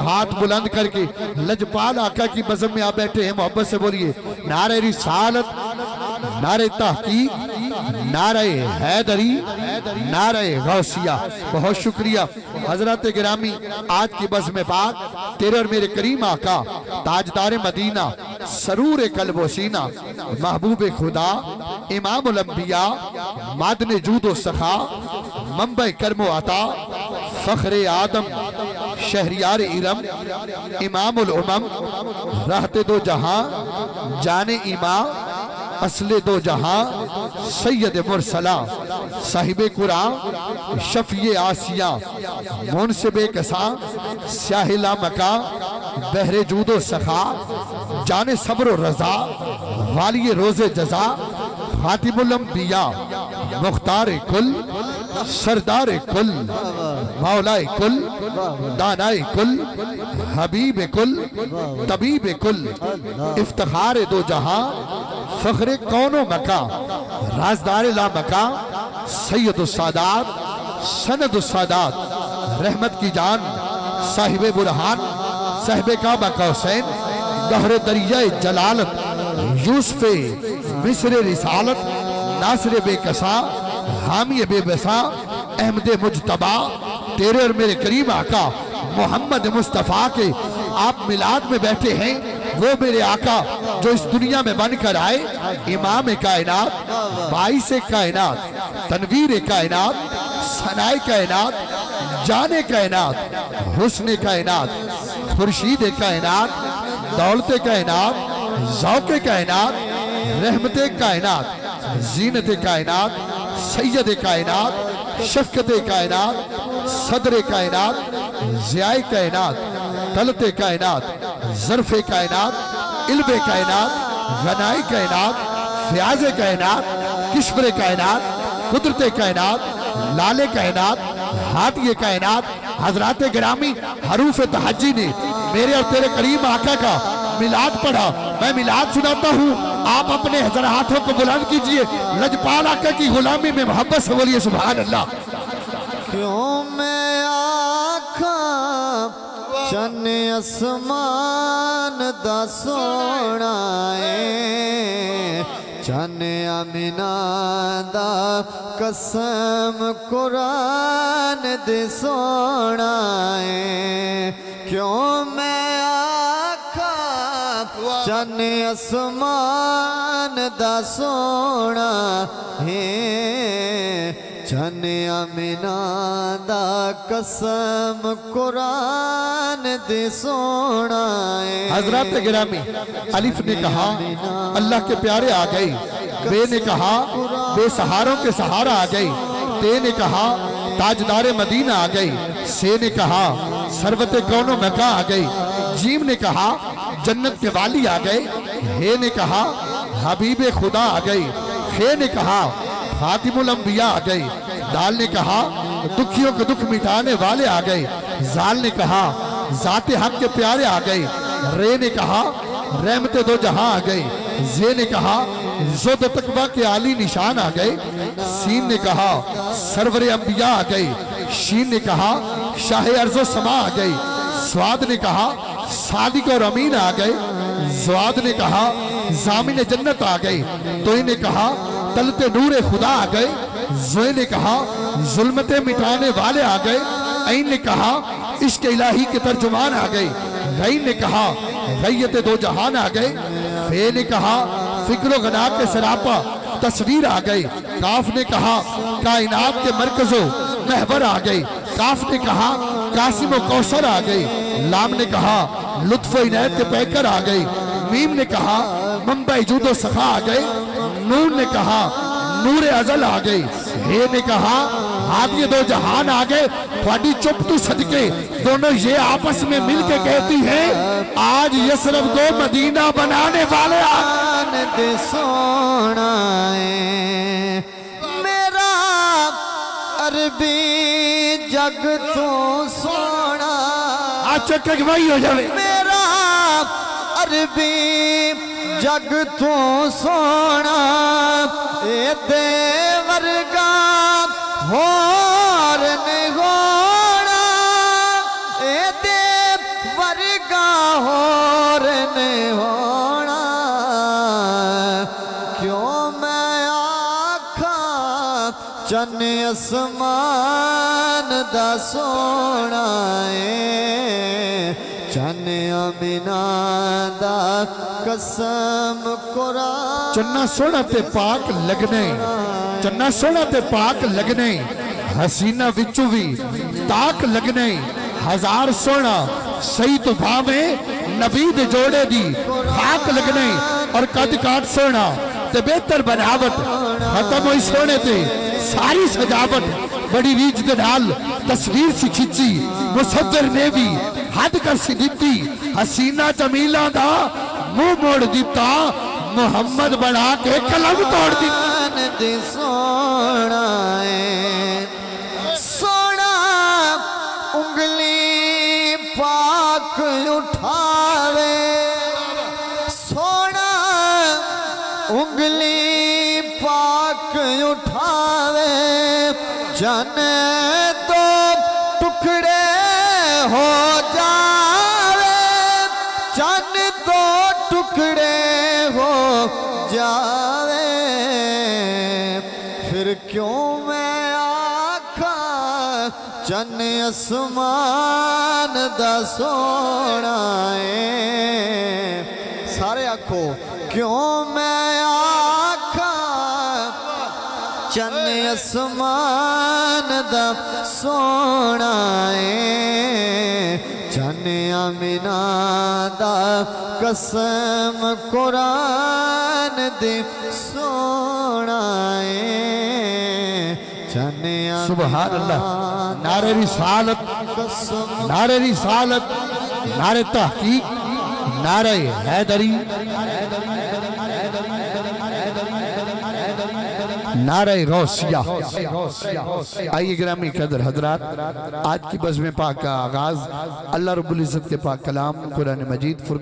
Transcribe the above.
हाथ बुलंद करके लजपाल आका की बज़म में आप बैठे हैं, मोहब्बत से बोलिए नारे रिसालत, नारे तहकीक, नारे हैदरी, नारे गौसिया। बहुत शुक्रिया हजरत गिरामी। आज की बज़म में पाक तेरे और मेरे करीम आका ताजदार मदीना, सरूर कल्ब सीना, महबूब खुदा, इमामुल अंबिया, मादन जूदो सखा, मंबई कर्मो अता, फखरे आदम, शहरियार इरम, इमामुल उमम, रहते दो जहां, जाने इमाम, असले दो जहां, सैयद मुरसला, साहिबे कुरान, शफिए आसिया, मुनसिबे कसा, स्याहिला मका, बहरे जूदो सखा, जाने सब्र रजा, वालिए रोजे जजा, खातिमुल अंबिया, मुख्तार कुल, सरदार कुल, मौलाए कुल, दानाए कुल, हबीब कुल, तबीब कुल, इफ्तिखार दो जहां, फखरे कौनो मका, राजदार ला मका, सैयद सादात, सनद सादात, रहमत की जान, साहिब बुरहान, साहिब काबा कौसैन, गहरे दरिया जलालत, यूसुफे मिस्र रिसालत, नासिर बेकसा, हामी बेबसा, अहमद मुजतबा, तेरे और मेरे करीम आका मोहम्मद मुस्तफ़ा के आप मिलाद में बैठे हैं। वो मेरे आका जो इस दुनिया में बनकर आए, इमाम कायनात, बाईस कायनात, तनवीर कायनात, सनाए कायनात, जाने कायनात, हुस्न कायनात, खुर्शीद कायनात, दौलत कायनात, ज़ौक़ कायनात, रहमत कायनात, जीनत कायनात, सैयद कायनात, शफ़क़त कायनात, सदर कायनात, ज़ियाए कायनात, तलत कायनात, ज़र्फ़ कायनात, इल्म कायनात, गनाए कायनात, फ़याज़ कायनात, किश्वर कायनात, कुदरत कायनात, लाले कायनात, हादिए कायनात। हज़रात गिरामी हरूफ तहज्जी ने मेरे और तेरे करीम आका का मिलाद पढ़ा। मैं मिलाद सुनाता हूँ, आप अपने हज़र हाथों को बुलंद कीजिए, लजपाल आका की गुलामी में मोहब्बत से बोलिए सुभान अल्लाह। क्यों मैं आखा चन आसमान दा सोना है, चन अमीना दा कसम कुरान दे सोना है। क्यों मैं आखा चन आसमान दा सोना है, चन अमीना दा कसम कुरान दे सोना है। हजरत गिरामी अलिफ ने कहा अल्लाह के प्यारे आ गए, बे ने कहा बेसहारों के सहारा आ गए, ते ने कहा ताजदार मदीना आ गई, से ने कहा सरवत कौनो मका आ गई, जीम ने कहा जन्नत के वाली आ गए, हे ने कहा हबीब खुदा आ गई, खे ने कहा खातिमुल अंबिया आ गई, दाल ने कहा दुखियों के दुख मिटाने वाले आ गए, जाल ने कहा जाते हक के प्यारे आ गए, रे ने कहा रहमते दो जहां आ गई, जे ने कहा ज़ुद तकवा के आली निशान आ गए, सीन ने कहा सरवर अंबिया आ गई, शीन ने कहा शाह अर्ज़ो समा आ गई, स्वाद ने कहा सादिक और अमीन आ गए, स्वाद ने कहा जामिन जन्नत आ गई, तोई ने कहा तलते नूरे खुदा आ गए, जोए ने कहा जुल्मते मिटाने वाले आ गए, ऐन ने कहा इश्क इलाही के तर्जुमान आ गए, गैन ने कहा गैयत दो जहान आ गए, फे ने कहा फिक्र गना के सरापा तस्वीर आ गई, काफ ने कहा कायनात के मरकजों महबर आ गई, काफ ने कहा कासिम कौसर आ गई, लाम ने कहा लुत्फ इनायत के पैकर आ गई, मीम ने कहा मंबई जूदो सखा आ गए, नून ने कहा नूर अजल आ गई, हे ने कहा हादिए दो जहान आ गए। थोड़ी चुप तू सदके दोनों ये आपस में मिलके कहती है आज यसरफ को मदीना बनाने वाले दे सोना है। मेरा अरबी जग तो सोना, आज चक्कर वही हो जाए। मेरा अरबी जग तो सोना ए देवरगा होर नहीं होना, ए देव वर्गा होर ने होना क्यों मैं आखा चन आसमान दा सोना है चन अमीना दा कसम कुरान चन्ना सोना ते पाक लगने चन्ना सोना ते पाक लगने हसीना विचू भी ताक लगने हजार सोना सही तो भावे नबी दे जोड़े दी खाक लगने और कद काट सोना ते बेहतर बनावट खत्म हुई सोने ते सारी सजावट बड़ी रीच दे नाल तस्वीर सी खिंची मुसव्विर ने भी हद कर सी दिती हसीना जमीला दा मुंह मोड़ दिता मोहम्मद बना के कलम तोड़ दी सोना है सोना उंगली पाक उठावे सोना उंगली पाक उठावे जाने तो टुकड़े हो जावे चन तो टुकड़े हो जावे फिर क्यों मैं आखा चन आसमान दा सोना है सारे आखो क्यों मैं आखा चन आसमान दा सोना है चन अमीना दा कसम कुरान दे सोना है चन सुभान अल्लाह नारे रिसालत नारे रिसालत नारे तहकीक नारे हैदरी नारे गौसिया। आइए ग्रामी कदर हजरात, आज की बज़्म पाक का आगाज अल्लाह रब्बुल इज़्ज़त के पाक कलाम कुरान मजीद फुरक़ान